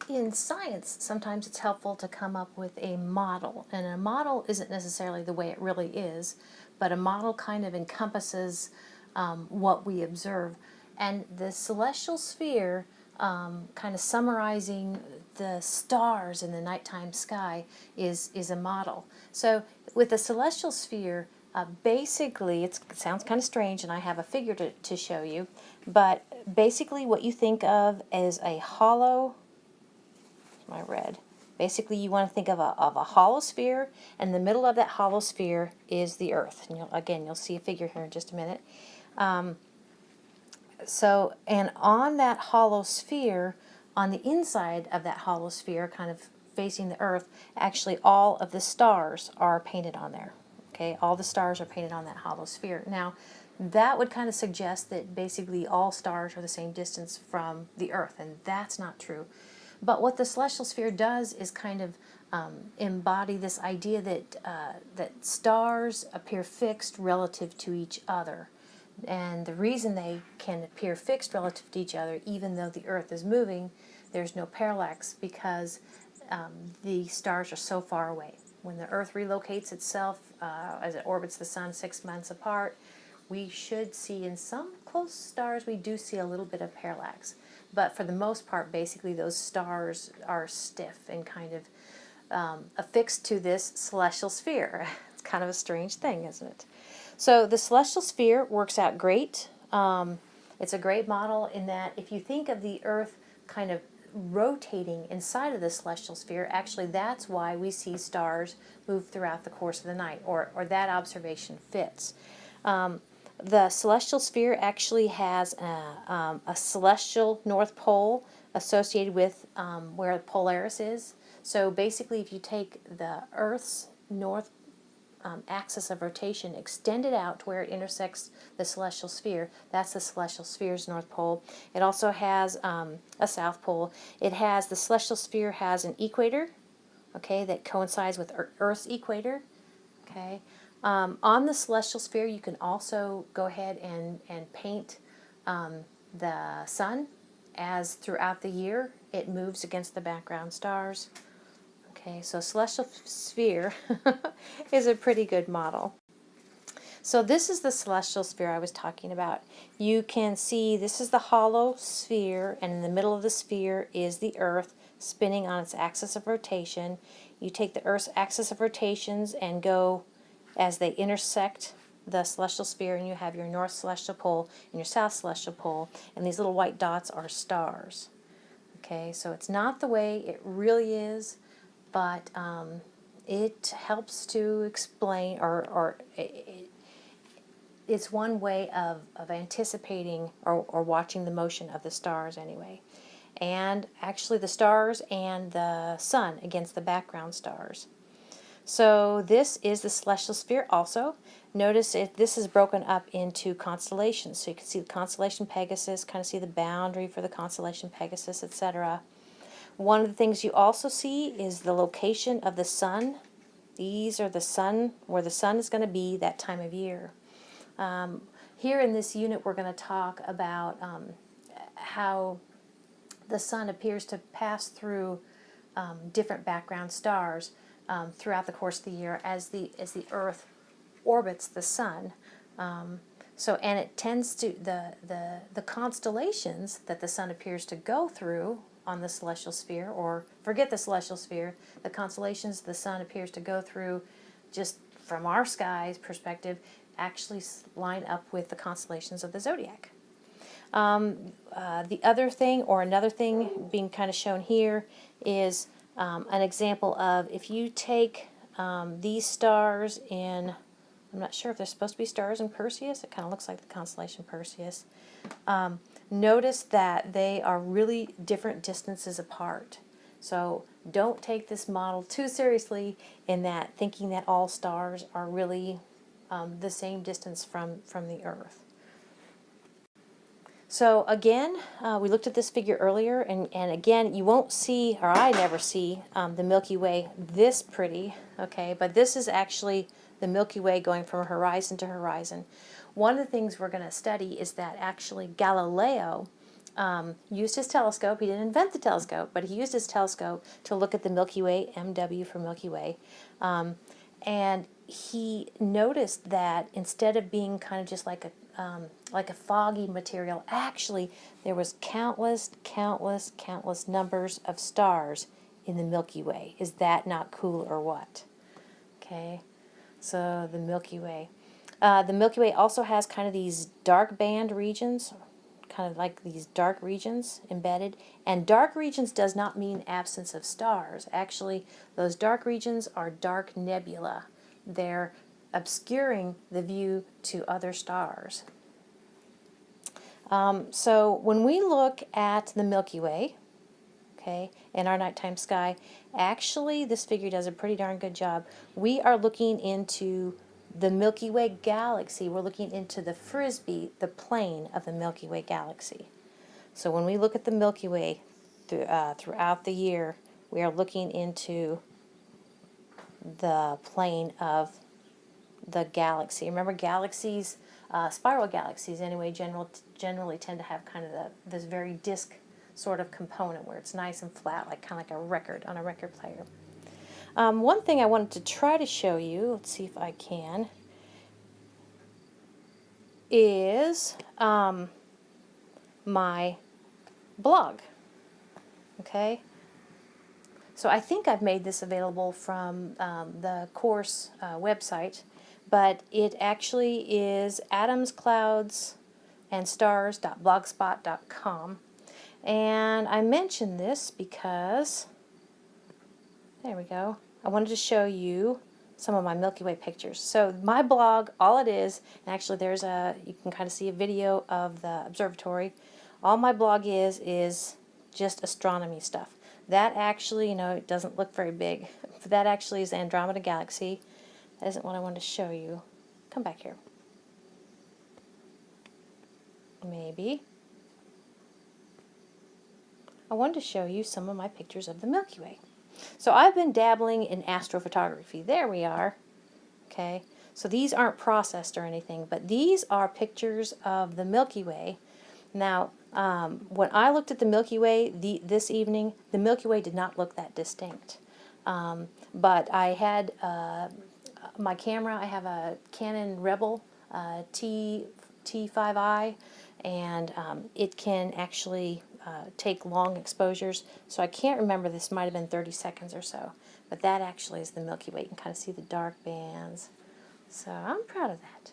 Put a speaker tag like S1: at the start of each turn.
S1: in science, sometimes it's helpful to come up with a model. And a model isn't necessarily the way it really is, but a model kind of encompasses what we observe. And the celestial sphere, kind of summarizing the stars in the nighttime sky, is a model. So with the celestial sphere, basically, it sounds kind of strange, and I have a figure to show you, but basically what you think of as a hollow, my red. Basically, you want to think of a hollow sphere, and in the middle of that hollow sphere is the Earth. And you'll see a figure here in just a minute. And on that hollow sphere, on the inside of that hollow sphere, kind of facing the Earth, actually all of the stars are painted on there. Okay, all the stars are painted on that hollow sphere. Now, that would kind of suggest that basically all stars are the same distance from the Earth, and that's not true. But what the celestial sphere does is kind of embody this idea that stars appear fixed relative to each other. And the reason they can appear fixed relative to each other, even though the Earth is moving, there's no parallax, because the stars are so far away. When the Earth relocates itself as it orbits the Sun 6 months apart, we should see in some close stars, we do see a little bit of parallax. But for the most part, basically, those stars are stiff and kind of affixed to this celestial sphere. It's kind of a strange thing, isn't it? So the celestial sphere works out great. It's a great model in that if you think of the Earth kind of rotating inside of the celestial sphere, actually that's why we see stars move throughout the course of the night, or that observation fits. The celestial sphere actually has a celestial North Pole associated with where Polaris is. So basically, if you take the Earth's north axis of rotation, extend it out to where it intersects the celestial sphere, that's the celestial sphere's North Pole. It also has a South Pole. The celestial sphere has an equator, okay, that coincides with Earth's equator, okay. On the celestial sphere, you can also go ahead and paint the sun, as throughout the year it moves against the background stars. Okay, so celestial sphere is a pretty good model. So this is the celestial sphere I was talking about. You can see this is the hollow sphere, and in the middle of the sphere is the Earth spinning on its axis of rotation. You take the Earth's axis of rotations and go as they intersect the celestial sphere, and you have your north celestial pole and your south celestial pole, and these little white dots are stars. Okay, so it's not the way it really is, but it helps to explain, or it's one way of anticipating or watching the motion of the stars anyway. And actually the stars and the sun against the background stars. So this is the celestial sphere also. Notice this is broken up into constellations. So you can see the constellation Pegasus, kind of see the boundary for the constellation Pegasus, etc. One of the things you also see is the location of the sun. These are the sun, where the sun is going to be that time of year. Here in this unit, we're going to talk about how the sun appears to pass through different background stars throughout the course of the year as the Earth orbits the sun. And it tends to the constellations that the sun appears to go through on the celestial sphere, or forget the celestial sphere, the constellations the sun appears to go through, just from our sky's perspective, actually line up with the constellations of the zodiac. The other thing, or another thing being kind of shown here, is an example of if you take these stars in, I'm not sure if they're supposed to be stars in Perseus, it kind of looks like the constellation Perseus. Notice that they are really different distances apart. So don't take this model too seriously in that thinking that all stars are really the same distance from the Earth. So again, we looked at this figure earlier, and again, you won't see, or I never see, the Milky Way this pretty, okay? But this is actually the Milky Way going from horizon to horizon. One of the things we're going to study is that actually Galileo used his telescope. He didn't invent the telescope, but he used his telescope to look at the Milky Way, MW for Milky Way. And he noticed that instead of being kind of just like a foggy material, actually there was countless numbers of stars in the Milky Way. Is that not cool or what? Okay, so the Milky Way. The Milky Way also has kind of these dark band regions, kind of like these dark regions embedded. And dark regions does not mean absence of stars. Actually, those dark regions are dark nebula. They're obscuring the view to other stars. So when we look at the Milky Way, okay, in our nighttime sky, actually this figure does a pretty darn good job. We are looking into the Milky Way galaxy. We're looking into the frisbee, the plane of the Milky Way galaxy. So when we look at the Milky Way throughout the year, we are looking into the plane of the galaxy. Remember, galaxies, spiral galaxies anyway, generally tend to have kind of this very disk sort of component where it's nice and flat, like kind of like a record on a record player. One thing I wanted to try to show you, let's see if I can, is my blog. Okay, so I think I've made this available from the course website, but it actually is atomscloudsandstars.blogspot.com. And I mentioned this because, there we go, I wanted to show you some of my Milky Way pictures. So my blog, all it is, and actually you can kind of see a video of the observatory. All my blog is just astronomy stuff. That actually, it doesn't look very big. That actually is the Andromeda Galaxy. That isn't what I wanted to show you. Come back here. Maybe. I wanted to show you some of my pictures of the Milky Way. So I've been dabbling in astrophotography. There we are. Okay. So these aren't processed or anything, but these are pictures of the Milky Way. Now, when I looked at the Milky Way this evening, the Milky Way did not look that distinct. But I had my camera, I have a Canon Rebel T5i, and it can actually take long exposures. So I can't remember, this might have been 30 seconds or so. But that actually is the Milky Way. You can kind of see the dark bands. So I'm proud of that.